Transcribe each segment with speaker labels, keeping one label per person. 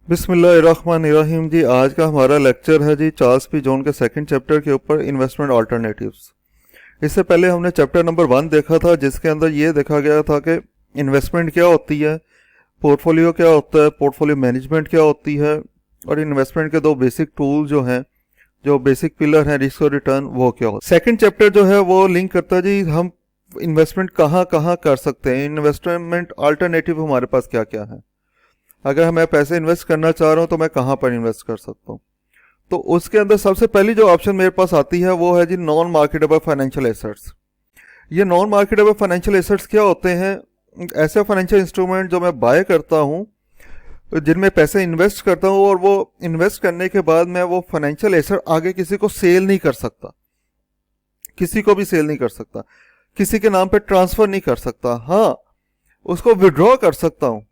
Speaker 1: बिस्मिल्लाहिर्रहमानिर्रहीम जी। आज का हमारा लेक्चर है जी चार्ल्स पी जोन के सेकंड चैप्टर के ऊपर इन्वेस्टमेंट अल्टरनेटिव्स। इससे पहले हमने चैप्टर नंबर 1 देखा था, जिसके अंदर ये देखा गया था कि इन्वेस्टमेंट क्या होती है, पोर्टफोलियो क्या होता है, पोर्टफोलियो मैनेजमेंट क्या होती है, और इन्वेस्टमेंट के दो बेसिक टूल जो हैं, जो बेसिक पिलर हैं रिस्क और रिटर्न, वो क्या होता है। सेकंड चैप्टर जो है वो लिंक करता है जी हम इन्वेस्टमेंट कहाँ कहाँ कर सकते हैं, इन्वेस्टमेंट अल्टरनेटिव हमारे पास क्या क्या है। अगर मैं पैसे इन्वेस्ट करना चाह रहा हूँ तो मैं कहाँ पर इन्वेस्ट कर सकता हूँ। तो उसके अंदर सबसे पहली जो ऑप्शन मेरे पास आती है वो है जी नॉन मार्केटेबल फाइनेंशियल एसेट्स। ये नॉन मार्केटेबल फाइनेंशियल एसेट्स क्या होते हैं? ऐसे फाइनेंशियल इंस्ट्रूमेंट जो मैं बाय करता हूँ, जिनमें पैसे इन्वेस्ट करता हूँ, और वो इन्वेस्ट करने के बाद मैं वो फाइनेंशियल एसेट आगे किसी को सेल नहीं कर सकता, किसी को भी सेल नहीं कर सकता, किसी के नाम पे ट्रांसफर नहीं कर सकता। हाँ, उसको विड्रॉ कर सकता हूँ।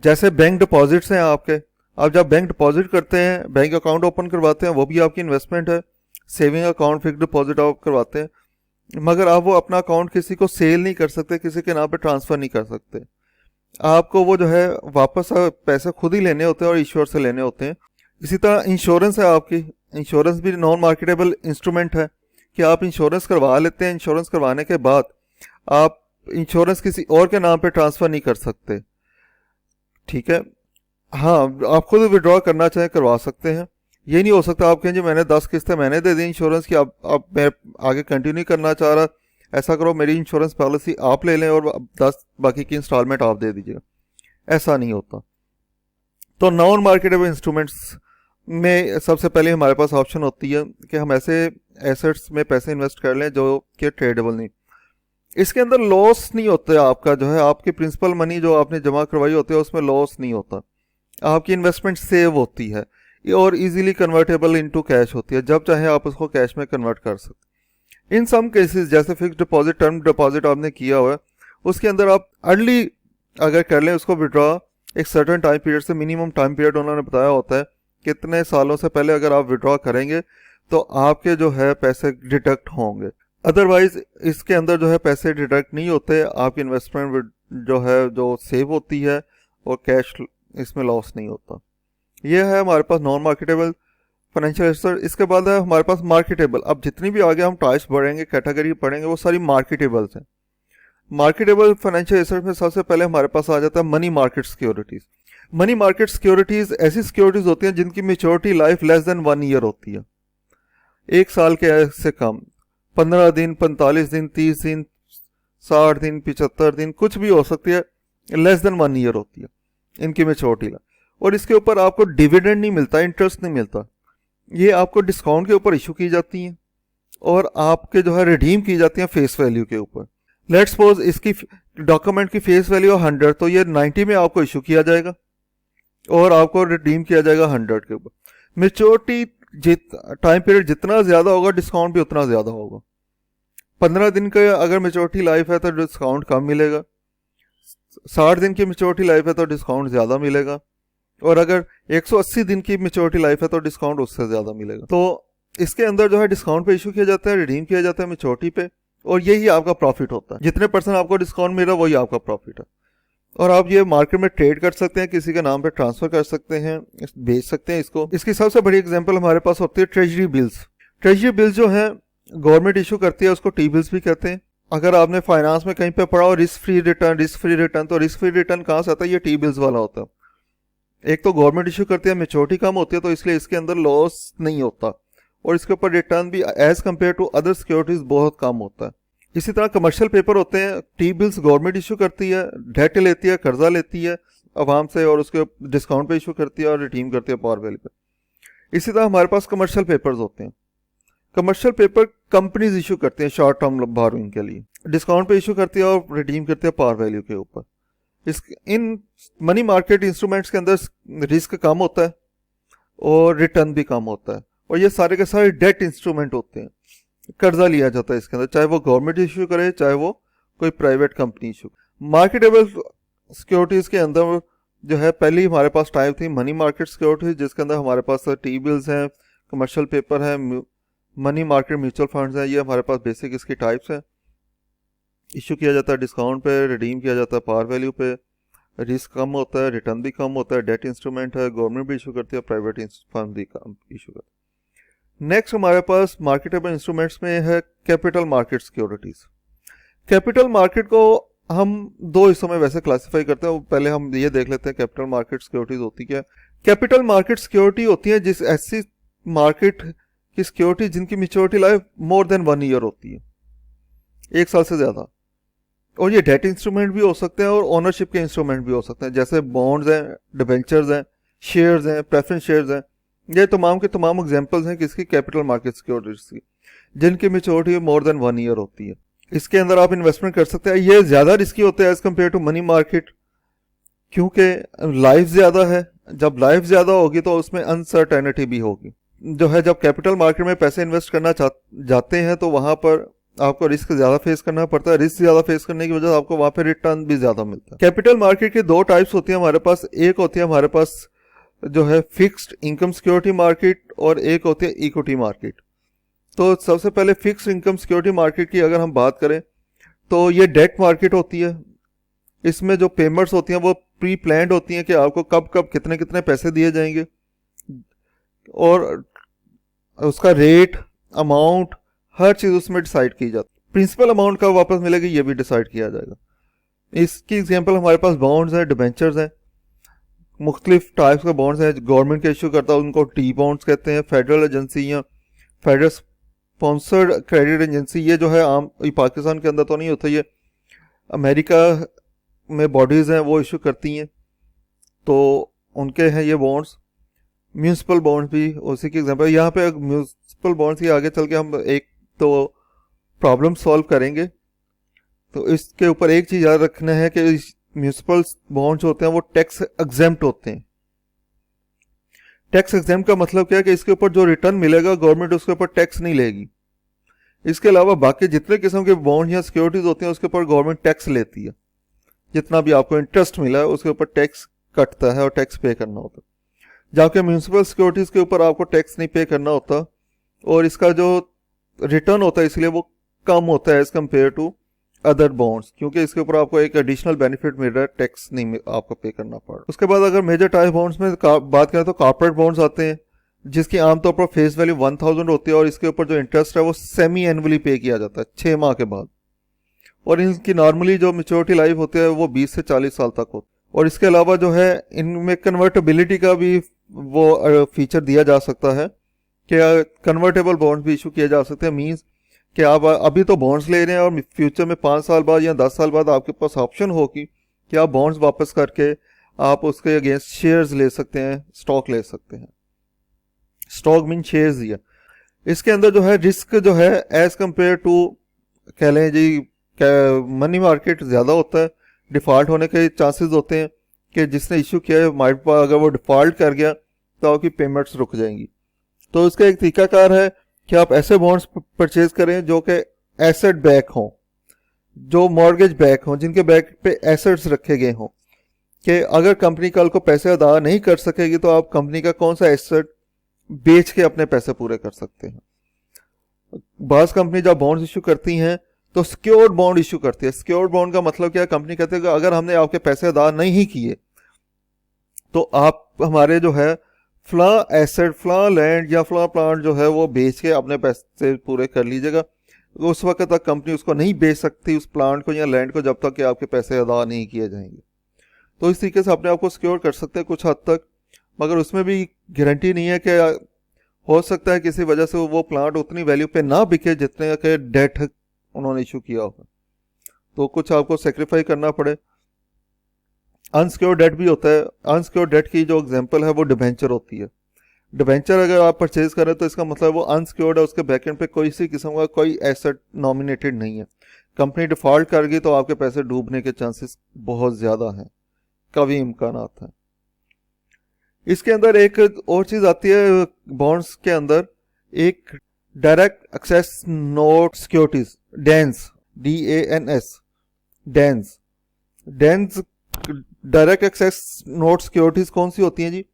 Speaker 1: जैसे बैंक डिपॉजिट्स हैं आपके, आप जब बैंक डिपॉजिट करते हैं, बैंक अकाउंट ओपन करवाते हैं, वो भी आपकी इन्वेस्टमेंट है। सेविंग अकाउंट, फिक्स डिपॉजिट आप करवाते हैं, मगर आप वो अपना अकाउंट किसी को सेल नहीं कर सकते, किसी के नाम पे ट्रांसफर नहीं कर सकते। आपको वो जो है वापस पैसे खुद ही लेने होते हैं और ईश्वर से लेने होते हैं। इसी तरह इंश्योरेंस है आपकी। इंश्योरेंस भी नॉन मार्केटेबल इंस्ट्रूमेंट है कि आप इंश्योरेंस करवा लेते हैं, इंश्योरेंस करवाने के बाद आप इंश्योरेंस किसी और के नाम पे ट्रांसफर नहीं कर सकते। ठीक है, हाँ, आप खुद विड्रॉ करना चाहें करवा सकते हैं। ये नहीं हो सकता आप कहें जी मैंने 10 किस्तें मैंने दे दी इंश्योरेंस की, अब मैं आगे कंटिन्यू करना चाह रहा, ऐसा करो मेरी इंश्योरेंस पॉलिसी आप ले लें और 10 बाकी की इंस्टॉलमेंट आप दे दीजिएगा। ऐसा नहीं होता। तो नॉन मार्केटेबल इंस्ट्रूमेंट्स में सबसे पहले हमारे पास ऑप्शन होती है कि हम ऐसे एसेट्स में पैसे इन्वेस्ट कर लें जो कि ट्रेडेबल नहीं। इसके अंदर लॉस नहीं होता है आपका, जो है आपकी प्रिंसिपल मनी जो आपने जमा करवाई होती है उसमें लॉस नहीं होता। आपकी इन्वेस्टमेंट सेव होती है और इजीली कन्वर्टेबल इनटू कैश होती है, जब चाहे आप उसको कैश में कन्वर्ट कर सकते। इन सम केसेस जैसे फिक्स डिपॉजिट, टर्म डिपॉजिट आपने किया हुआ है, उसके अंदर आप अर्ली अगर कर लें उसको विड्रॉ, एक सर्टेन टाइम पीरियड से, मिनिमम टाइम पीरियड उन्होंने बताया होता है कितने सालों से पहले अगर आप विड्रॉ करेंगे तो आपके जो है पैसे डिडक्ट होंगे। अदरवाइज इसके अंदर जो है पैसे डिडक्ट नहीं होते, आपकी इन्वेस्टमेंट जो है जो सेव होती है और कैश इसमें लॉस नहीं होता। ये है हमारे पास नॉन मार्केटेबल फाइनेंशियल एसेट। इसके बाद है हमारे पास मार्केटेबल। अब जितनी भी आगे हम टाइप्स बढ़ेंगे, कैटेगरी पढ़ेंगे, वो सारी मार्केटेबल्स हैं। मार्केटेबल फाइनेंशियल एसेट में सबसे पहले हमारे पास आ जाता है money market securities. Money market securities ऐसी सिक्योरिटीज होती हैं जिनकी maturity life less than 1 year होती है, 1 साल के से कम। 15 दिन, 45 दिन, 30 दिन, 60 दिन, 75 दिन, कुछ भी हो सकती है, लेस देन 1 ईयर होती है इनकी मेच्योरिटी। और इसके ऊपर आपको डिविडेंड नहीं मिलता, इंटरेस्ट नहीं मिलता। ये आपको डिस्काउंट के ऊपर इशू की जाती हैं और आपके जो है रिडीम की जाती हैं फेस वैल्यू के ऊपर। लेट्स सपोज इसकी डॉक्यूमेंट की फेस वैल्यू 100, तो ये 90 में आपको इशू किया जाएगा और आपको रिडीम किया जाएगा 100 के ऊपर। मेच्योरिटी टाइम पीरियड जितना ज्यादा होगा डिस्काउंट भी उतना ज्यादा होगा। 15 दिन का अगर मेच्योरिटी लाइफ है तो डिस्काउंट कम मिलेगा, 60 दिन की मेच्योरिटी लाइफ है तो डिस्काउंट ज्यादा मिलेगा, और अगर 180 दिन की मेच्योरिटी लाइफ है तो डिस्काउंट उससे ज्यादा मिलेगा। तो इसके अंदर जो है डिस्काउंट पे इशू किया जाता है, रिडीम किया जाता है मेच्योरिटी पे, और यही आपका प्रॉफिट होता है। जितने % आपको डिस्काउंट मिल रहा है वही आपका प्रॉफिट है। और आप ये मार्केट में ट्रेड कर सकते हैं, किसी के नाम पे ट्रांसफर कर सकते हैं, बेच सकते हैं इसको। इसकी सबसे बड़ी एग्जांपल हमारे पास होती है ट्रेजरी बिल्स। ट्रेजरी बिल्स जो है गवर्नमेंट इशू करती है, उसको टी बिल्स भी कहते हैं। अगर आपने फाइनेंस में कहीं पे पढ़ा हो risk free return, risk free return, तो रिस्क फ्री रिटर्न कहाँ से आता है? ये टी बिल्स वाला होता है। एक तो गवर्नमेंट इशू करती है, मेच्योरिटी कम होती है, तो इसलिए इसके अंदर लॉस नहीं होता, और इसके ऊपर रिटर्न भी as compared to other securities बहुत कम होता है। इसी तरह कमर्शियल पेपर होते हैं, टी बिल्स गवर्नमेंट इशू करती है, डेट लेती है, कर्जा लेती है अवाम से, और उसके डिस्काउंट पे इशू करती है और रिडीम करती है पावर वैल्यू पे। इसी तरह हमारे पास कमर्शियल पेपर्स होते हैं। कमर्शियल पेपर कंपनीज इशू करती हैं शॉर्ट टर्म बोरोइंग के लिए, डिस्काउंट पे इशू करती है और रिडीम करती है पावर वैल्यू के ऊपर। इन मनी मार्केट इंस्ट्रूमेंट्स के अंदर रिस्क कम होता है और रिटर्न भी कम होता है, और ये सारे के सारे डेट इंस्ट्रूमेंट होते हैं, कर्जा लिया जाता है इसके अंदर, चाहे वो गवर्नमेंट इशू करे चाहे वो कोई private company issue. Marketable securities के अंदर जो है पहली हमारे पास टाइप थी मनी मार्केट सिक्योरिटीज, जिसके अंदर हमारे पास टी बिल्स हैं, कमर्शियल पेपर है, मनी मार्केट म्यूचुअल फंड्स हैं। ये हमारे पास बेसिक इसकी टाइप्स हैं। इशू किया जाता है डिस्काउंट पे, रिडीम किया जाता है पावर वैल्यू पे, रिस्क कम होता है, रिटर्न भी कम होता है, डेट इंस्ट्रूमेंट है, गवर्नमेंट भी इशू करती है, प्राइवेट फर्म भी इशू करती है। नेक्स्ट हमारे पास मार्केटेबल इंस्ट्रूमेंट्स में है capital market securities. Capital market को हम दो हिस्सों में वैसे क्लासिफाई करते हैं। पहले हम ये देख लेते हैं कैपिटल मार्केट सिक्योरिटीज होती क्या है। कैपिटल मार्केट सिक्योरिटी होती है जिस ऐसी मार्केट की सिक्योरिटी जिनकी maturity life more than 1 year होती है, 1 साल से ज्यादा। और ये डेट इंस्ट्रूमेंट भी हो सकते हैं और ओनरशिप के इंस्ट्रूमेंट भी हो सकते हैं, जैसे बॉन्ड्स हैं, डिबेंचर्स हैं, शेयर्स हैं, प्रेफरेंस शेयर्स हैं। ये तमाम के तमाम एग्जांपल्स हैं किसकी, कैपिटल मार्केट सिक्योरिटीज की, जिनकी मैच्योरिटी मोर देन 1 ईयर होती है। इसके अंदर आप इन्वेस्टमेंट कर सकते हैं। ये ज्यादा रिस्की होते हैं as compared to money market, क्योंकि लाइफ ज्यादा है। जब लाइफ ज्यादा होगी तो उसमें अनसर्टेनिटी भी होगी। जो है, जब कैपिटल मार्केट में पैसे इन्वेस्ट करना जाते हैं तो वहां पर आपको रिस्क ज्यादा फेस करना पड़ता है। रिस्क ज्यादा फेस करने की वजह से आपको वहां पे रिटर्न भी ज्यादा मिलता है। कैपिटल मार्केट की 2 टाइप्स होती है हमारे पास। एक होती है हमारे पास जो है फिक्स्ड इनकम सिक्योरिटी मार्केट, और एक होती है इक्विटी मार्केट। तो सबसे पहले फिक्स्ड इनकम सिक्योरिटी मार्केट की अगर हम बात करें तो ये डेट मार्केट होती है। इसमें जो पेमेंट्स होती हैं वो प्री प्लान्ड होती हैं कि आपको कब कब कितने कितने पैसे दिए जाएंगे, और उसका रेट, अमाउंट, हर चीज उसमें डिसाइड की जाती है। प्रिंसिपल अमाउंट कब वापस मिलेगी ये भी डिसाइड किया जाएगा। इसकी एग्जांपल हमारे पास बॉन्ड्स हैं, डिबेंचर्स हैं। मुख्तलिफ टाइप्स के बॉन्ड्स हैं गवर्नमेंट के इशू करता है, उनको टी बॉन्ड्स कहते हैं। फेडरल एजेंसी या फेडरल स्पॉन्सर्ड क्रेडिट एजेंसी, ये जो है आम पाकिस्तान के अंदर तो नहीं होता, ये अमेरिका में बॉडीज हैं वो इशू करती हैं, तो उनके हैं ये बॉन्ड्स। म्यूनिसिपल बॉन्ड्स भी उसी की एग्जांपल। यहाँ पे म्यूनिसिपल बॉन्ड्स की आगे चल के हम एक तो प्रॉब्लम सॉल्व करेंगे, तो इसके ऊपर एक चीज याद रखना है कि म्यूनिसिपल बॉन्ड्स होते हैं वो टैक्स एग्जेम्प्ट होते हैं। टैक्स एग्जेम्प्ट का मतलब क्या है कि इसके ऊपर जो रिटर्न मिलेगा गवर्नमेंट उसके ऊपर टैक्स नहीं लेगी। इसके अलावा बाकी जितने किस्म के बॉन्ड या सिक्योरिटीज होती हैं उसके ऊपर गवर्नमेंट टैक्स लेती है। जितना भी आपको इंटरेस्ट मिला है उसके ऊपर टैक्स कटता है और टैक्स पे करना होता है, जबकि म्यूनिसिपल सिक्योरिटीज के ऊपर आपको टैक्स नहीं पे करना होता, और इसका जो रिटर्न होता है इसलिए वो कम होता है as compared to other bonds, क्योंकि इसके ऊपर आपको एक एडिशनल बेनिफिट मिल रहा है, टैक्स नहीं आपको पे करना पड़ रहा। उसके बाद अगर मेजर टाइप बॉन्ड्स में बात करें तो कॉर्पोरेट बॉन्ड्स आते हैं, जिसकी आमतौर पर फेस वैल्यू 1000 होती है, और इसके ऊपर जो इंटरेस्ट है वो सेमी एनुअली पे किया जाता है 6 माह के बाद, और इनकी नॉर्मली जो मेच्योरिटी लाइफ होती है वो 20 से 40 साल तक होती है। और इसके अलावा जो है इनमें कन्वर्टेबिलिटी का भी वो फीचर दिया जा सकता है कि कन्वर्टेबल बॉन्ड्स भी इशू किए जा सकते हैं। मींस कि आप अभी तो बॉन्ड्स ले रहे हैं और फ्यूचर में 5 साल बाद या 10 साल बाद आपके पास ऑप्शन होगी कि आप बॉन्ड्स वापस करके आप उसके अगेंस्ट शेयर्स ले सकते हैं, स्टॉक ले सकते हैं। स्टॉक मीन शेयर्स दिया। इसके अंदर जो है रिस्क जो है एज कंपेयर टू कह लें जी मनी मार्केट ज़्यादा होता है। डिफ़ॉल्ट होने के चांसेस होते हैं कि जिसने इशू किया है अगर वो डिफ़ॉल्ट कर गया तो आपकी पेमेंट्स रुक जाएंगी। तो इसका एक तरीकाकार है कि आप ऐसे बॉन्ड्स परचेज करें जो कि एसेट बैक हों, जो मॉर्गेज बैक हों, जिनके बैक पे एसेट्स रखे गए हों, कि अगर कंपनी कल को पैसे अदा नहीं कर सकेगी तो आप कंपनी का कौन सा एसेट बेच के अपने पैसे पूरे कर सकते हैं। बास कंपनी जब बॉन्ड्स इशू करती हैं तो सिक्योर्ड बॉन्ड इशू करती है। सिक्योर्ड बॉन्ड का मतलब क्या है, कंपनी कहती है कि अगर हमने आपके पैसे अदा नहीं किए तो आप हमारे जो है फ्ला एसेट, फ्ला लैंड या फ्ला प्लांट जो है वो बेच के अपने पैसे पूरे कर लीजिएगा। उस वक्त तक कंपनी उसको नहीं बेच सकती, उस प्लांट को या लैंड को, जब तक कि आपके पैसे अदा नहीं किए जाएंगे। तो इस तरीके से अपने आप को सिक्योर कर सकते हैं कुछ हद तक, मगर उसमें भी गारंटी नहीं है कि हो सकता है किसी वजह से वो प्लांट उतनी वैल्यू पे ना बिके जितने के डेट उन्होंने इशू किया होगा, तो कुछ आपको सेक्रीफाई करना पड़े। अनसिक्योर्ड डेट भी होता है। अनसिक्योर्ड डेट की जो एग्जांपल है वो डिबेंचर होती है। डिबेंचर अगर आप परचेज करें तो इसका मतलब वो अनसिक्योर्ड है, उसके बैकएंड पे कोई सी किस्म का कोई एसेट नॉमिनेटेड नहीं है। कंपनी डिफॉल्ट कर गई तो आपके पैसे डूबने के चांसेस बहुत ज़्यादा हैं, कभी इम्कान आता है। इसके अंदर एक और चीज़ आती है बॉन्ड्स के अंदर, एक direct access note securities, DANS, DANS, DANS. DANS direct access note securities कौन सी होती हैं जी?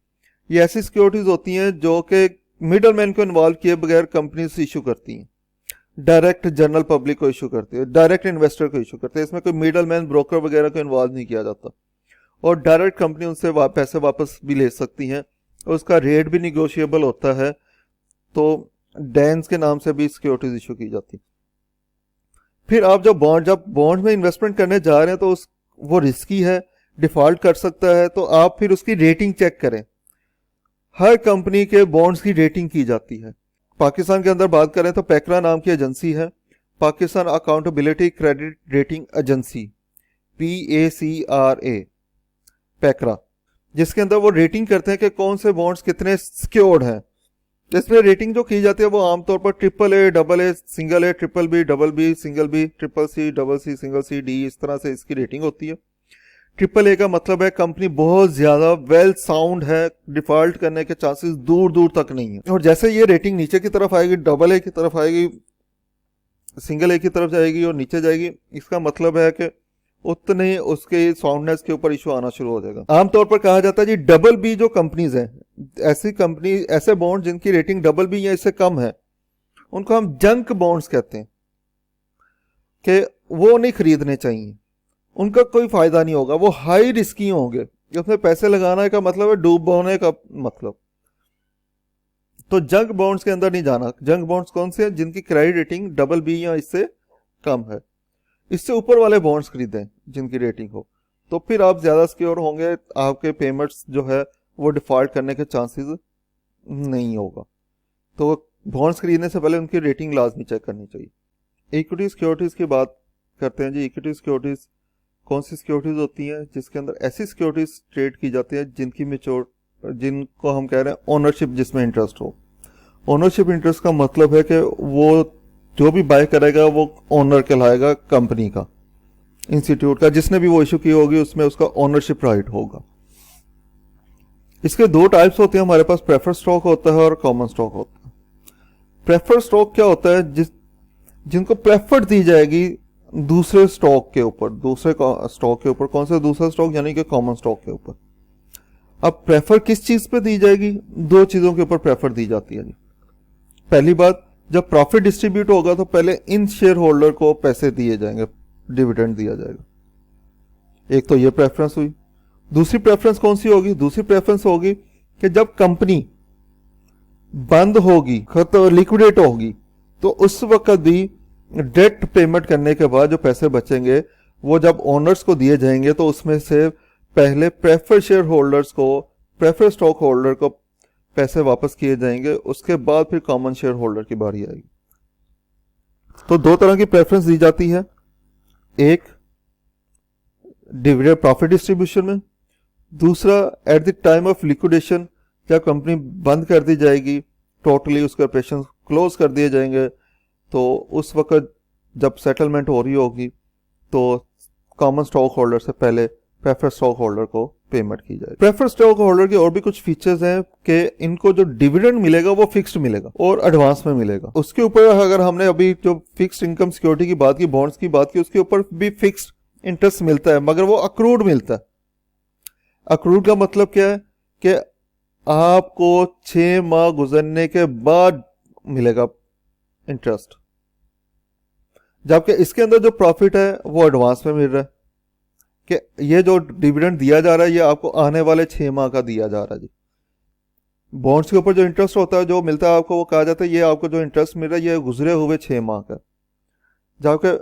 Speaker 1: ये ऐसी सिक्योरिटीज होती हैं जो कि मिडल मैन को इन्वॉल्व किए बगैर कंपनीज इशू करती हैं, डायरेक्ट जनरल पब्लिक को इशू करती है, डायरेक्ट इन्वेस्टर को इशू करते हैं। इसमें कोई मिडल मैन, ब्रोकर वगैरह को इन्वॉल्व नहीं किया जाता, और डायरेक्ट कंपनी उनसे पैसे वापस भी ले सकती हैं, और उसका रेट भी निगोशिएबल होता है। तो डैंस के नाम से भी सिक्योरिटीज इशू की जाती। फिर आप जब बॉन्ड में इन्वेस्टमेंट करने जा रहे हैं तो वो रिस्की है, डिफॉल्ट कर सकता है, तो आप फिर उसकी रेटिंग चेक करें। हर कंपनी के बॉन्ड्स की रेटिंग की जाती है। पाकिस्तान के अंदर बात करें तो पैक्रा नाम की एजेंसी है, Pakistan accountability credit rating agency, PACRA, पैक्रा, जिसके अंदर वो रेटिंग करते हैं कि कौन से बॉन्ड्स कितने सिक्योर्ड हैं। इसमें रेटिंग जो की जाती है वो आमतौर पर AAA, AA, single A, triple B, double B, single B, triple C, double C, single C, D, इस तरह से इसकी रेटिंग होती है। AAA का मतलब है कंपनी बहुत ज्यादा वेल साउंड है, डिफॉल्ट करने के चांसेस दूर दूर तक नहीं है। और जैसे ये रेटिंग नीचे की तरफ आएगी, AA की तरफ आएगी, सिंगल A की तरफ जाएगी और नीचे जाएगी, इसका मतलब है कि उतने उसके साउंडनेस के ऊपर इशू आना शुरू हो जाएगा। आमतौर पर कहा जाता है जी डबल B जो कंपनीज हैं, ऐसे बॉन्ड जिनकी रेटिंग डबल B या इससे कम है, उनको हम जंक बॉन्ड्स कहते हैं, कि वो नहीं खरीदने चाहिए, उनका कोई फायदा नहीं होगा, वो हाई रिस्की होंगे, उसमें पैसे लगाने का मतलब है डूब होने का मतलब। तो जंक बॉन्ड्स के अंदर नहीं जाना। जंक बॉन्ड्स कौन से हैं? जिनकी क्रेडिट रेटिंग डबल B या इससे कम है। इससे ऊपर वाले बॉन्ड्स खरीदें जिनकी रेटिंग हो, तो फिर आप ज्यादा सिक्योर होंगे, आपके पेमेंट्स जो है वो डिफॉल्ट करने के चांसेस नहीं होगा। तो बॉन्ड्स खरीदने से पहले उनकी रेटिंग लाजमी चेक करनी चाहिए। इक्विटी सिक्योरिटीज की बात करते हैं जी। इक्विटी सिक्योरिटीज कौन सी सिक्योरिटीज होती हैं? जिसके अंदर ऐसी सिक्योरिटीज ट्रेड की जाती है जिनको हम कह रहे हैं ओनरशिप, जिसमें इंटरेस्ट हो। ओनरशिप इंटरेस्ट का मतलब है कि वो जो भी बाय करेगा वो ओनर कहलाएगा कंपनी का, इंस्टीट्यूट का, जिसने भी वो इशू की होगी उसमें उसका ओनरशिप राइट होगा। इसके दो टाइप्स होते हैं हमारे पास, प्रेफर स्टॉक होता है और कॉमन स्टॉक होता है। प्रेफर स्टॉक क्या होता है? जिनको प्रेफर दी जाएगी दूसरे स्टॉक के ऊपर, दूसरे स्टॉक के ऊपर। कौन सा दूसरा स्टॉक? यानी कि कॉमन स्टॉक के ऊपर। अब प्रेफर किस चीज पे दी जाएगी? दो चीजों के ऊपर प्रेफर दी जाती है जी। पहली बात, जब प्रॉफिट डिस्ट्रीब्यूट होगा तो पहले इन शेयर होल्डर को पैसे दिए जाएंगे, डिविडेंड दिया जाएगा। एक तो ये प्रेफरेंस हुई। दूसरी प्रेफरेंस कौन सी होगी? दूसरी प्रेफरेंस होगी कि जब कंपनी बंद होगी, खत्म, लिक्विडेट होगी, तो उस वक्त भी डेट पेमेंट करने के बाद जो पैसे बचेंगे वो जब ओनर्स को दिए जाएंगे, तो उसमें से पहले प्रेफर शेयर होल्डर्स को, प्रेफर स्टॉक होल्डर को पैसे वापस किए जाएंगे, उसके बाद फिर कॉमन शेयर होल्डर की बारी आएगी। तो दो तरह की प्रेफरेंस दी जाती है, एक डिविडेंड प्रॉफिट डिस्ट्रीब्यूशन में, दूसरा at the time of liquidation, जब कंपनी बंद कर दी जाएगी, टोटली उसके ऑपरेशन क्लोज कर दिए जाएंगे, तो उस वक्त जब सेटलमेंट हो रही होगी तो कॉमन स्टॉक होल्डर से पहले प्रेफर स्टॉक होल्डर को पेमेंट की जाए। प्रेफर स्टॉक होल्डर के और भी कुछ फीचर्स हैं कि इनको जो डिविडेंड मिलेगा वो फिक्स्ड मिलेगा और एडवांस में मिलेगा। उसके ऊपर अगर हमने अभी जो फिक्स्ड इनकम सिक्योरिटी की बात की, बॉन्ड्स की बात की, उसके ऊपर भी फिक्स्ड इंटरेस्ट मिलता है, मगर वो अक्रूड मिलता है। अक्रूड का मतलब क्या है? कि आपको 6 माह गुजरने के बाद मिलेगा इंटरेस्ट, जबकि इसके अंदर जो प्रॉफिट है वो एडवांस में मिल रहा है, कि ये जो डिविडेंड दिया जा रहा है ये आपको आने वाले 6 माह का दिया जा रहा है जी। बॉन्ड्स के ऊपर जो इंटरेस्ट होता है, जो मिलता है आपको, वो कहा जाता है ये आपको जो इंटरेस्ट मिल रहा है ये गुजरे हुए 6 माह का, जबकि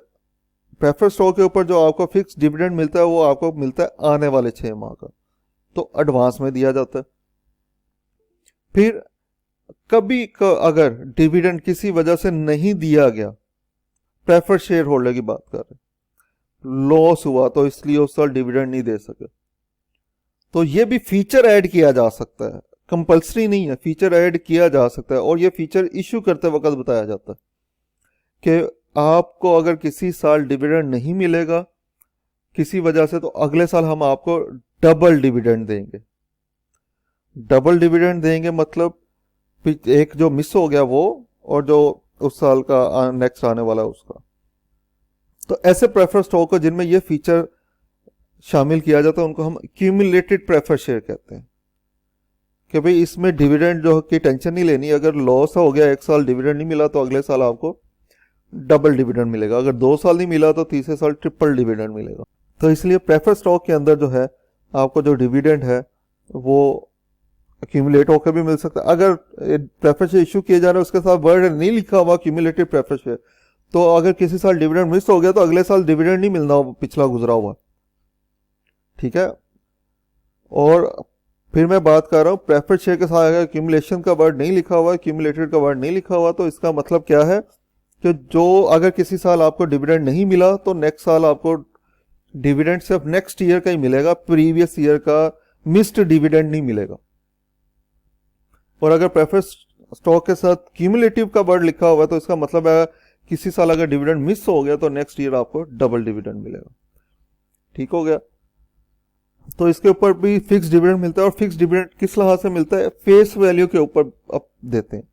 Speaker 1: प्रेफर स्टॉक के ऊपर जो आपको फिक्स डिविडेंड मिलता है वो आपको मिलता है आने वाले 6 माह का, तो एडवांस में दिया जाता है। फिर कभी अगर डिविडेंड किसी वजह से नहीं दिया गया, प्रेफर शेयर होल्डर की बात कर रहे हैं, लॉस हुआ तो इसलिए उस साल डिविडेंड नहीं दे सके, तो ये भी फीचर ऐड किया जा सकता है, कंपल्सरी नहीं है, फीचर ऐड किया जा सकता है। और ये फीचर इशू करते वक्त बताया जाता है कि आपको अगर किसी साल डिविडेंड नहीं मिलेगा किसी वजह से, तो अगले साल हम आपको डबल डिविडेंड देंगे। डबल डिविडेंड देंगे मतलब एक जो मिस हो गया वो, और जो उस साल का नेक्स्ट आने वाला है उसका। तो ऐसे प्रेफर स्टॉक को जिनमें ये फीचर शामिल किया जाता है उनको हम क्यूमुलेटेड प्रेफर शेयर कहते हैं, कि भाई इसमें डिविडेंड जो की टेंशन नहीं लेनी, अगर लॉस हो गया एक साल डिविडेंड नहीं मिला तो अगले साल आपको डबल डिविडेंड मिलेगा, अगर 2 साल नहीं मिला तो तीसरे साल ट्रिपल डिविडेंड मिलेगा। तो इसलिए प्रेफर स्टॉक के अंदर जो है आपको जो डिविडेंड है वो एक्यूमुलेट होकर भी मिल सकता है। अगर प्रेफरेंस शेयर इशू किए जा रहे हैं उसके साथ वर्ड नहीं लिखा हुआ क्यूमुलेटिव प्रेफरेंस शेयर, तो अगर किसी साल डिविडेंड मिस हो गया तो अगले साल डिविडेंड नहीं मिलना पिछला गुजरा हुआ, ठीक है। और फिर मैं बात कर रहा हूँ प्रेफरेंस शेयर के साथ अगर एक्यूमुलेशन का वर्ड नहीं लिखा हुआ, एक्यूमुलेटेड का वर्ड नहीं लिखा हुआ, तो इसका मतलब क्या है कि जो अगर किसी साल आपको डिविडेंड नहीं मिला तो नेक्स्ट साल आपको डिविडेंड सिर्फ नेक्स्ट ईयर का ही मिलेगा, प्रीवियस ईयर का मिस्ड डिविडेंड नहीं मिलेगा। और अगर प्रेफरेंस स्टॉक के साथ क्यूमुलेटिव का वर्ड लिखा हुआ है तो इसका मतलब है किसी साल अगर डिविडेंड मिस हो गया तो नेक्स्ट ईयर आपको डबल डिविडेंड मिलेगा, ठीक हो गया। तो इसके ऊपर भी फिक्स डिविडेंड मिलता है। और फिक्स डिविडेंड किस लिहाज से मिलता है, फेस वैल्यू के ऊपर आप देते हैं।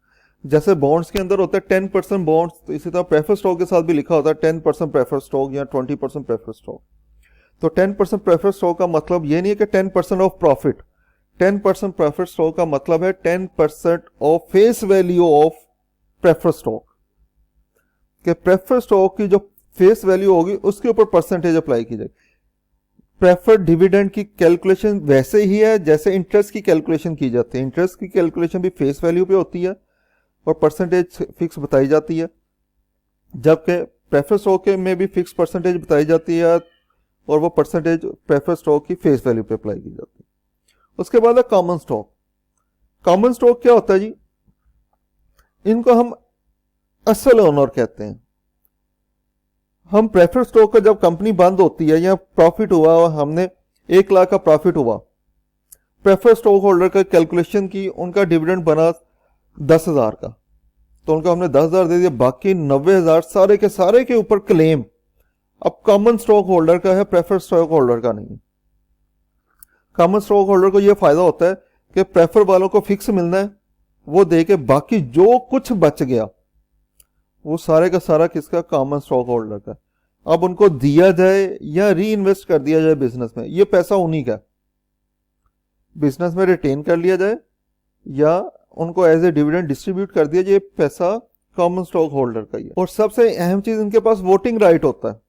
Speaker 1: जैसे बॉन्ड्स के अंदर होता है 10% बॉन्ड्स, तो इसी तरह प्रेफरेंस स्टॉक के साथ भी लिखा होता है 10% प्रेफरेंस स्टॉक या 20% प्रेफरेंस स्टॉक। तो 10% प्रेफरेंस स्टॉक का मतलब ये नहीं है कि 10% ऑफ प्रॉफिट, 10% प्रेफरेंस स्टॉक का मतलब है 10% of face value of preference stock. कि प्रेफरेंस स्टॉक की जो फेस वैल्यू होगी उसके ऊपर परसेंटेज अप्लाई की जाएगी। प्रेफर्ड डिविडेंड की कैलकुलेशन वैसे ही है जैसे इंटरेस्ट की कैलकुलेशन की जाती है। इंटरेस्ट की कैलकुलेशन भी फेस वैल्यू पे होती है और परसेंटेज फिक्स बताई जाती है, जबकि प्रेफरेंस स्टॉक में भी फिक्स परसेंटेज बताई जाती है और वो परसेंटेज प्रेफरेंस स्टॉक की फेस वैल्यू पे अप्लाई की जाती है। उसके बाद है कॉमन स्टॉक। कॉमन स्टॉक क्या होता है जी, इनको हम असल ओनर कहते हैं। हम प्रेफरेंस स्टॉक का जब कंपनी बंद होती है या प्रॉफिट हुआ, हमने 1 लाख का प्रॉफिट हुआ, प्रेफरेंस स्टॉक होल्डर का कैलकुलेशन की, उनका डिविडेंड बना 10,000 का, तो उनको हमने 10,000 दे दिया, बाकी 90,000 सारे के सारे के ऊपर क्लेम अब कॉमन स्टॉक होल्डर का है, प्रेफरेंस स्टॉक होल्डर का नहीं। कॉमन स्टॉक होल्डर को यह फायदा होता है कि प्रेफर वालों को फिक्स मिलना है, वो दे के बाकी जो कुछ बच गया वो सारे का सारा किसका, कॉमन स्टॉक होल्डर का। अब उनको दिया जाए या री इन्वेस्ट कर दिया जाए बिजनेस में, ये पैसा उन्हीं का, बिजनेस में रिटेन कर लिया जाए या उनको एज ए डिविडेंड डिस्ट्रीब्यूट कर दिया जाए, ये पैसा कॉमन स्टॉक होल्डर का ही है। और सबसे अहम चीज, इनके पास वोटिंग राइट होता है।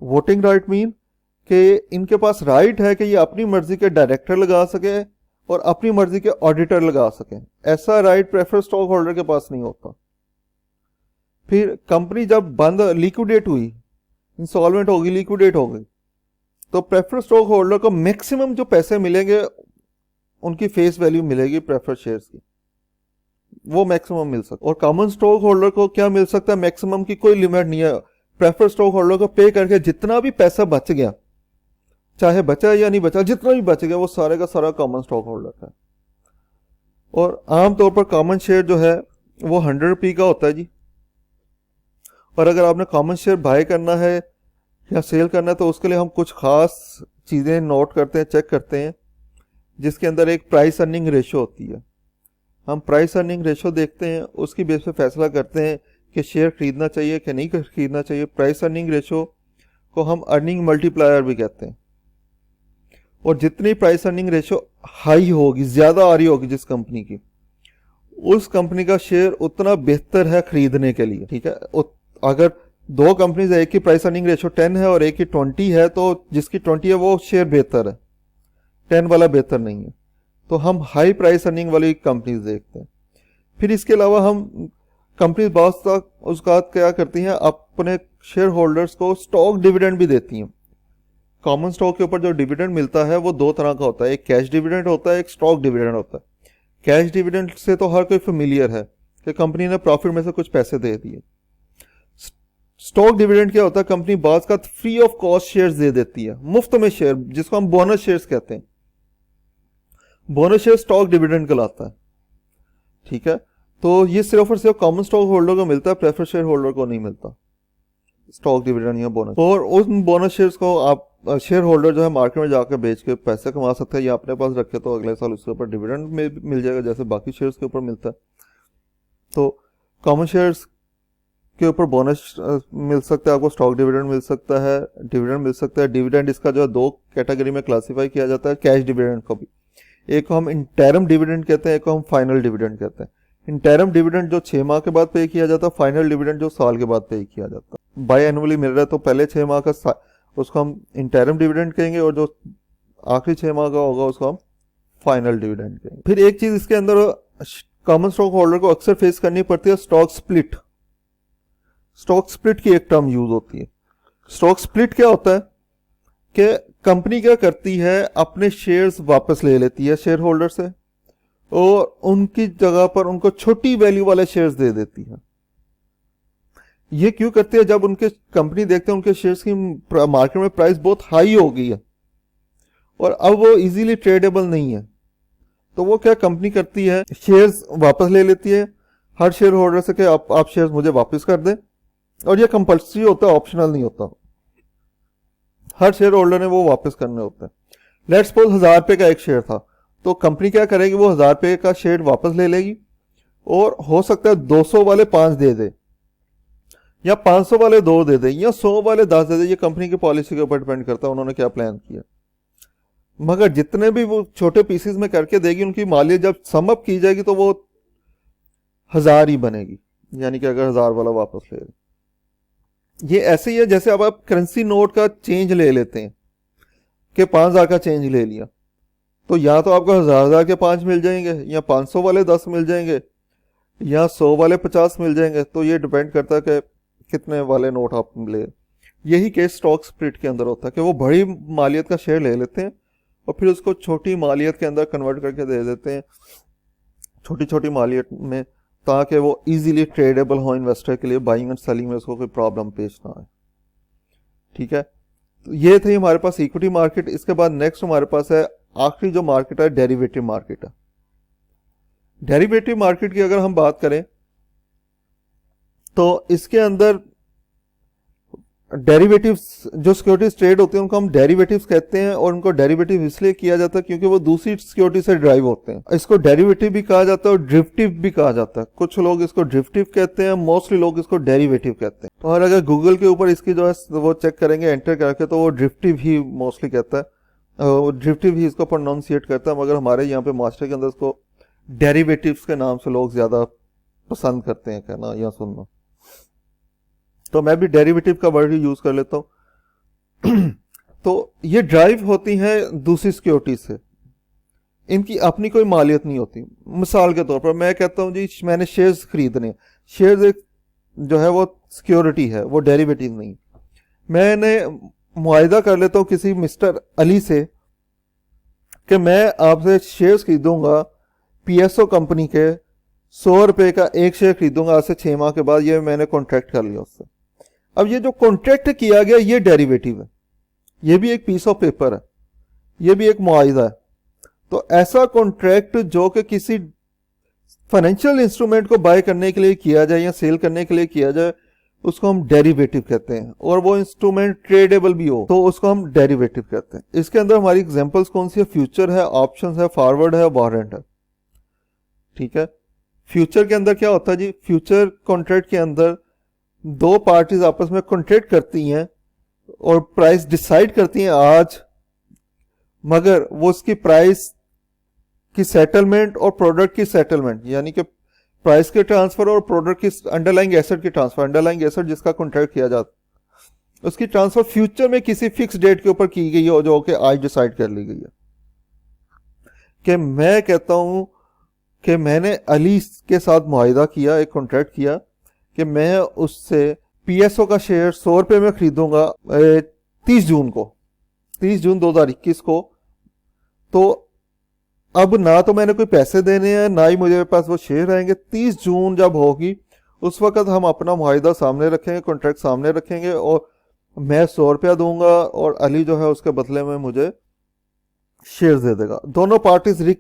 Speaker 1: वोटिंग राइट मीन कि इनके पास राइट है कि ये अपनी मर्जी के डायरेक्टर लगा सके और अपनी मर्जी के ऑडिटर लगा सके। ऐसा राइट प्रेफरेंस स्टॉक होल्डर के पास नहीं होता। फिर कंपनी जब बंद, लिक्विडेट हुई, इंसॉल्वेंट होगी, लिक्विडेट हो गई, तो प्रेफरेंस स्टॉक होल्डर को मैक्सिमम जो पैसे मिलेंगे उनकी फेस वैल्यू मिलेगी प्रेफरेंस शेयर्स की, वो मैक्सिमम मिल सकता है। और कॉमन स्टॉक होल्डर को क्या मिल सकता है, मैक्सिमम की कोई लिमिट नहीं है। प्रेफरेंस स्टॉक होल्डर को पे करके जितना भी पैसा बच गया, चाहे बचा या नहीं बचा, जितना भी बच गया वो सारे का सारा कॉमन स्टॉक होल्डर का है। और आमतौर पर कॉमन शेयर जो है वो 100 रुपये का होता है जी। और अगर आपने कॉमन शेयर बाय करना है या सेल करना है तो उसके लिए हम कुछ खास चीज़ें नोट करते हैं, चेक करते हैं, जिसके अंदर एक प्राइस अर्निंग रेशो होती है। हम प्राइस अर्निंग रेशो देखते हैं, उसकी बेस पे फैसला करते हैं कि शेयर खरीदना चाहिए कि नहीं खरीदना चाहिए। प्राइस अर्निंग रेशो को हम अर्निंग मल्टीप्लायर भी कहते हैं। और जितनी प्राइस अर्निंग रेशो हाई होगी, ज़्यादा आ रही होगी जिस कंपनी की, उस कंपनी का शेयर उतना बेहतर है खरीदने के लिए, ठीक है। अगर दो कंपनीज है, एक की प्राइस अर्निंग रेशो 10 है और एक की 20 है, तो जिसकी 20 है वो शेयर बेहतर है, 10 वाला बेहतर नहीं है। तो हम हाई प्राइस अर्निंग वाली कंपनीज देखते हैं। फिर इसके अलावा हम कंपनीज बहुत उसका क्या करती हैं, अपने शेयर होल्डर्स को स्टॉक डिविडेंड भी देती हैं। कॉमन स्टॉक के ऊपर जो डिविडेंड मिलता है वो 2 तरह का होता है, एक कैश डिविडेंड होता है, एक स्टॉक डिविडेंड होता है। कैश डिविडेंड से तो हर कोई फेमिलियर है कि कंपनी ने प्रॉफिट में से कुछ पैसे दे दिए। स्टॉक डिविडेंड क्या होता है, कंपनी बाज का फ्री ऑफ कॉस्ट शेयर्स दे देती है, मुफ्त में शेयर, जिसको हम बोनस शेयर्स कहते हैं। बोनस शेयर स्टॉक डिविडेंड कहलाता है, ठीक है। तो ये सिर्फ और सिर्फ कॉमन स्टॉक होल्डर को मिलता है, प्रेफरेंस शेयर होल्डर को नहीं मिलता स्टॉक डिविडेंड या बोनस। और उन बोनस शेयर्स को आप शेयर होल्डर जो है मार्केट में जाकर बेच के पैसे कमा सकते हैं, या अपने पास रखे तो अगले साल उसके ऊपर डिविडेंड मिल जाएगा, जैसे बाकी शेयर्स के ऊपर मिलता है। तो कॉमन शेयर्स के ऊपर बोनस मिल सकता है आपको, स्टॉक डिविडेंड मिल सकता है, डिविडेंड मिल सकता है। डिविडेंड इसका जो है 2 कैटेगरी में क्लासीफाई किया जाता है, कैश डिविडेंड को भी। एक को हम इंटरम डिविडेंड कहते हैं, एक को हम फाइनल डिविडेंड कहते हैं। इंटरम डिविडेंड जो 6 माह के बाद पे किया जाता है, फाइनल डिविडेंड जो साल के बाद पे किया जाता है। बाई एनुअली मिल रहा है तो पहले 6 माह का उसको हम इंटरम डिविडेंड कहेंगे, और जो आखिरी 6 माह का होगा उसको हम फाइनल डिविडेंड कहेंगे। फिर एक चीज इसके अंदर कॉमन स्टॉक होल्डर को अक्सर फेस करनी पड़ती है, स्टॉक स्प्लिट। स्टॉक स्प्लिट की एक टर्म यूज होती है। स्टॉक स्प्लिट क्या होता है कि कंपनी क्या करती है, अपने शेयर्स वापस ले लेती है शेयर होल्डर से और उनकी जगह पर उनको छोटी वैल्यू वाले शेयर्स दे देती है। ये क्यों करती है? जब उनके कंपनी देखते हैं उनके शेयर्स की मार्केट में प्राइस बहुत हाई हो गई है और अब वो इजीली ट्रेडेबल नहीं है, तो वो क्या कंपनी करती है, शेयर्स वापस ले लेती है हर शेयर होल्डर से कि आप शेयर्स मुझे वापस कर दें। और ये कंपल्सरी होता है, ऑप्शनल नहीं होता। हर शेयर होल्डर ने वो वापस करने होते हैं। लेट्स सपोज 1000 रुपए का एक शेयर था, तो कंपनी क्या करेगी, वो 1000 रुपए का शेयर वापस ले लेगी और हो सकता है 200 वाले 5 दे दे या 500 वाले 2 दे दे या 100 वाले 10 दे दे। ये कंपनी की पॉलिसी के ऊपर डिपेंड करता है उन्होंने क्या प्लान किया। मगर जितने भी वो छोटे पीसेस में करके देगी, उनकी मालियत जब सम अप की जाएगी तो वो 1000 ही बनेगी, यानी कि अगर 1000 वाला वापस ले। ये ऐसे ही है जैसे अब आप करेंसी नोट का चेंज ले लेते हैं कि 5000 का चेंज ले लिया, तो या तो आपको 1000 के 5 मिल जाएंगे या 500 वाले 10 मिल जाएंगे या 100 वाले 50 मिल जाएंगे। तो ये डिपेंड करता है कि कितने वाले नोट आप ले। यही केस स्टॉक स्प्लिट के अंदर होता है कि वो बड़ी मालियत का शेयर ले लेते हैं और फिर उसको छोटी मालियत के अंदर कन्वर्ट करके दे देते हैं, छोटी छोटी मालियत में, ताकि वो इजीली ट्रेडेबल हो इन्वेस्टर के लिए, बाइंग एंड सेलिंग में उसको कोई प्रॉब्लम पेश ना आए। ठीक है, तो ये थी हमारे पास इक्विटी मार्केट। इसके बाद नेक्स्ट हमारे पास है आखिरी जो मार्केट है, डेरिवेटिव मार्केट है। डेरिवेटिव मार्केट की अगर हम बात करें तो इसके अंदर डेरिवेटिव्स जो सिक्योरिटीज ट्रेड होते हैं उनको हम डेरिवेटिव्स कहते हैं, और उनको डेरिवेटिव इसलिए किया जाता है क्योंकि वो दूसरी सिक्योरिटी से ड्राइव होते हैं। इसको डेरिवेटिव भी कहा जाता है और ड्रिफ्टिव भी कहा जाता है। कुछ लोग इसको ड्रिफ्टिव कहते हैं, मोस्टली लोग इसको डेरिवेटिव कहते हैं। और अगर गूगल के ऊपर इसकी जो है वो चेक करेंगे एंटर करके, तो वो ड्रिफ्टिव ही मोस्टली कहता है, ड्रिफ्टिव ही इसको प्रोनाउंसिएट करता है। मगर हमारे यहाँ पे मास्टर के अंदर इसको डेरिवेटिव्स के नाम से लोग ज्यादा पसंद करते हैं कहना या सुनना, तो मैं भी डेरिवेटिव का वर्ड ही यूज कर लेता हूं। तो ये ड्राइव होती हैं दूसरी सिक्योरिटी से, इनकी अपनी कोई मालियत नहीं होती। मिसाल के तौर पर मैं कहता हूं जी मैंने शेयर्स खरीदने, शेयर्स एक जो है वो सिक्योरिटी है, वो डेरिवेटिव नहीं। मैंने मुआहिदा कर लेता हूं किसी मिस्टर अली से कि मैं आपसे शेयर्स खरीदूंगा पीएसओ कंपनी के, 100 रुपए का एक शेयर खरीदूंगा आज से 6 माह के बाद। ये मैंने कॉन्ट्रैक्ट कर लिया उससे। अब ये जो कॉन्ट्रैक्ट किया गया ये डेरिवेटिव है, ये भी एक पीस ऑफ पेपर है, ये भी एक मुआहिदा है। तो ऐसा कॉन्ट्रैक्ट जो कि किसी फाइनेंशियल इंस्ट्रूमेंट को बाय करने के लिए किया जाए या सेल करने के लिए किया जाए, उसको हम डेरिवेटिव कहते हैं। और वो इंस्ट्रूमेंट ट्रेडेबल भी हो तो उसको हम डेरिवेटिव कहते हैं। इसके अंदर हमारी एग्जांपल्स कौन सी है? फ्यूचर है, ऑप्शंस है, फॉरवर्ड है, वारंट है। ठीक है, फ्यूचर के अंदर क्या होता है जी? फ्यूचर कॉन्ट्रैक्ट के अंदर दो पार्टीज आपस में कॉन्ट्रैक्ट करती हैं और प्राइस डिसाइड करती हैं आज, मगर वो उसकी प्राइस की सेटलमेंट और प्रोडक्ट की सेटलमेंट, यानी कि प्राइस के ट्रांसफर और प्रोडक्ट की अंडरलाइंग एसेट की ट्रांसफर, अंडरलाइंग एसेट जिसका कॉन्ट्रैक्ट किया जाता उसकी ट्रांसफर फ्यूचर में किसी फिक्स डेट के ऊपर की गई हो जो कि आज डिसाइड कर ली गई है। कि मैं कहता हूं कि मैंने अली के साथ मुआहिदा किया, एक कॉन्ट्रैक्ट किया कि मैं उससे पीएसओ का शेयर 100 रुपए में खरीदूंगा 30 जून को, 30 जून 2021 को। तो अब ना तो मैंने कोई पैसे देने हैं, ना ही मुझे पास वो शेयर आएंगे। 30 जून जब होगी उस वक्त हम अपना मुआहिदा सामने रखेंगे, कॉन्ट्रैक्ट सामने रखेंगे, और मैं 100 रुपया दूंगा और अली जो है उसके बदले में मुझे शेयर दे देगा। दोनों पार्टीज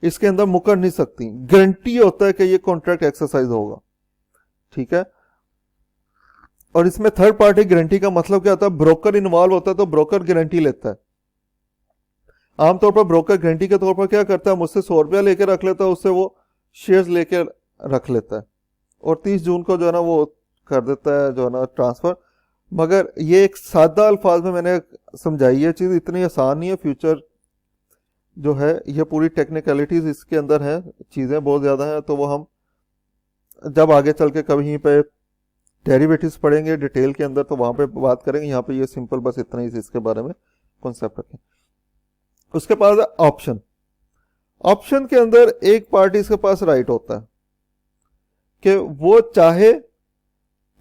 Speaker 1: इसके अंदर मुकर नहीं सकती, गारंटी होता है कि ये कॉन्ट्रैक्ट एक्सरसाइज होगा। ठीक है, और इसमें थर्ड पार्टी गारंटी का मतलब क्या होता है? ब्रोकर इन्वॉल्व होता है, तो ब्रोकर गारंटी लेता है। आमतौर पर ब्रोकर गारंटी के तौर पर क्या करता है? मुझसे 100 रुपया लेकर रख लेता है, उससे वो शेयर्स लेकर रख लेता है और 30 जून को जो है ना वो कर देता है जो है ना ट्रांसफर। मगर ये एक सादा अल्फाज में मैंने समझाई है, चीज इतनी आसान नहीं है। फ्यूचर जो है ये पूरी टेक्निकलिटीज इसके अंदर है, चीजें बहुत ज्यादा हैं, तो वो हम जब आगे चल के कहीं पे डेरिवेटिव्स पढ़ेंगे डिटेल के अंदर तो वहां पे बात करेंगे। यहाँ पे ये सिंपल बस इतना ही इसके बारे में कॉन्सेप्ट रखें। उसके पास है ऑप्शन। ऑप्शन के अंदर एक पार्टी इसके पास राइट होता है कि वो चाहे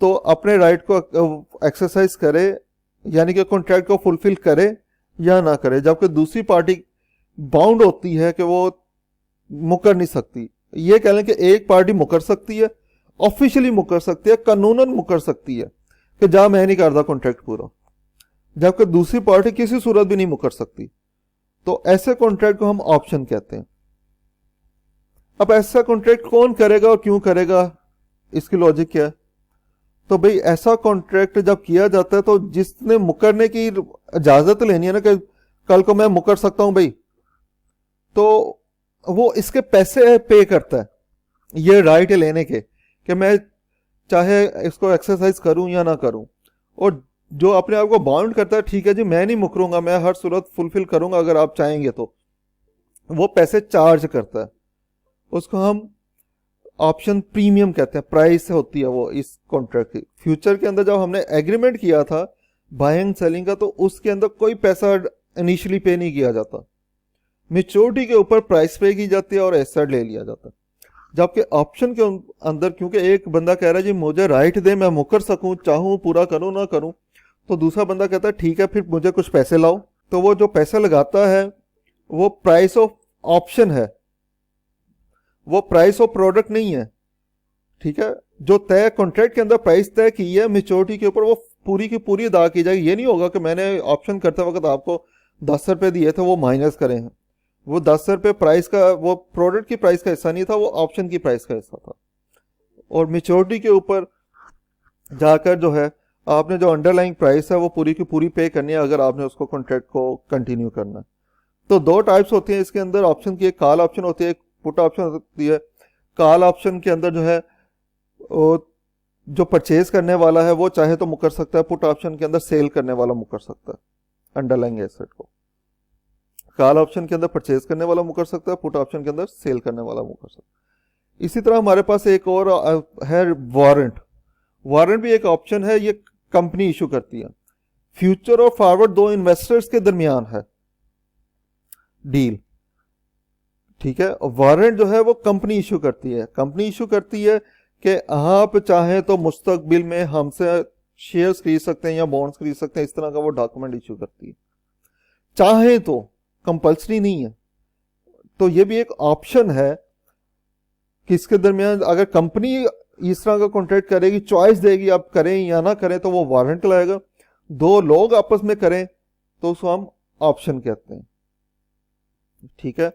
Speaker 1: तो अपने राइट को एक्सरसाइज करे, यानी कि कॉन्ट्रैक्ट को फुलफिल करे या ना करे, जबकि दूसरी पार्टी बाउंड होती है कि वो मुकर नहीं सकती। ये कह लें कि एक पार्टी मुकर सकती है, ऑफिशियली मुकर सकती है, कानूनन मुकर सकती है कि जा मैं नहीं करता कॉन्ट्रैक्ट पूरा, जबकि दूसरी पार्टी किसी सूरत भी नहीं मुकर सकती। तो ऐसे कॉन्ट्रैक्ट को हम ऑप्शन कहते हैं। अब ऐसा कॉन्ट्रैक्ट कौन करेगा और क्यों करेगा, इसकी लॉजिक क्या है? तो भाई ऐसा कॉन्ट्रैक्ट जब किया जाता है तो जिसने मुकरने की इजाजत लेनी है ना कि कल को मैं मुकर सकता हूं भाई, तो वो इसके पैसे पे करता है, ये राइट है लेने के कि मैं चाहे इसको एक्सरसाइज करूं या ना करूं। और जो अपने आप को बाउंड करता है, ठीक है जी मैं नहीं मुकरूंगा, मैं हर सूरत फुलफिल करूंगा अगर आप चाहेंगे, तो वो पैसे चार्ज करता है। उसको हम ऑप्शन प्रीमियम कहते हैं, प्राइस होती है वो इस कॉन्ट्रैक्ट की। फ्यूचर के अंदर जब हमने एग्रीमेंट किया था बाइंग सेलिंग का, तो उसके अंदर कोई पैसा इनिशियली पे नहीं किया जाता, मेच्योरिटी के ऊपर प्राइस पे की जाती है और एसेट ले लिया जाता है। जबकि ऑप्शन के अंदर क्योंकि एक बंदा कह रहा है जी मुझे राइट दे, मैं मुकर सकूं, चाहूं पूरा करूं ना करूं, तो दूसरा बंदा कहता है ठीक है फिर मुझे कुछ पैसे लाओ। तो वो जो पैसा लगाता है वो प्राइस ऑफ ऑप्शन है, वो प्राइस ऑफ प्रोडक्ट नहीं है। ठीक है, जो तय कॉन्ट्रैक्ट के अंदर प्राइस तय की है मेच्योरिटी के ऊपर, वो पूरी की पूरी अदा की जाएगी। ये नहीं होगा कि मैंने ऑप्शन करते वक्त आपको 10 रुपए दिए थे वो माइनस करें हैं, वो 10 रुपए प्राइस का, वो प्रोडक्ट की प्राइस का हिस्सा नहीं था, वो ऑप्शन की प्राइस का हिस्सा था। और मेच्योरिटी के ऊपर जाकर जो है आपने जो अंडरलाइंग प्राइस है वो पूरी की पूरी पे करनी है अगर आपने उसको कॉन्ट्रैक्ट को कंटिन्यू करना है। तो दो टाइप्स होती हैं इसके अंदर ऑप्शन की, एक कॉल ऑप्शन होती है, एक पुट ऑप्शन होती है। कॉल ऑप्शन के अंदर जो है जो परचेज करने वाला है वो चाहे तो मुकर सकता है, पुट ऑप्शन के अंदर सेल करने वाला मुकर सकता है अंडरलाइंग एसेट को। कॉल ऑप्शन के अंदर परचेज करने वाला मुकर सकता है, पुट ऑप्शन के अंदर सेल करने वाला मुकर सकता है। इसी तरह हमारे पास एक और है वारंट। वारंट भी एक ऑप्शन है, ये कंपनी इशू करती है। फ्यूचर और फॉरवर्ड दो इन्वेस्टर्स के दरमियान है डील, ठीक है। वारंट जो है वो कंपनी इशू करती है। कंपनी इशू करती है कि आप चाहें तो मुस्तकबिल में हमसे शेयर्स खरीद सकते हैं या बॉन्ड्स खरीद सकते हैं, इस तरह का वो डॉक्यूमेंट इशू करती है। चाहे तो, कंपल्सरी नहीं है। तो ये भी एक ऑप्शन है कि इसके दरमियान अगर कंपनी इस तरह का कॉन्ट्रैक्ट करेगी, चॉइस देगी आप करें या ना करें, तो वो वारंट लाएगा। दो लोग आपस में करें तो उसको हम ऑप्शन कहते हैं। ठीक है,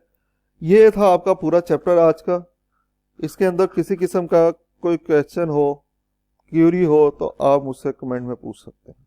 Speaker 1: ये था आपका पूरा चैप्टर आज का। इसके अंदर किसी किस्म का कोई क्वेश्चन हो, क्यूरी हो, तो आप मुझसे कमेंट में पूछ सकते हैं।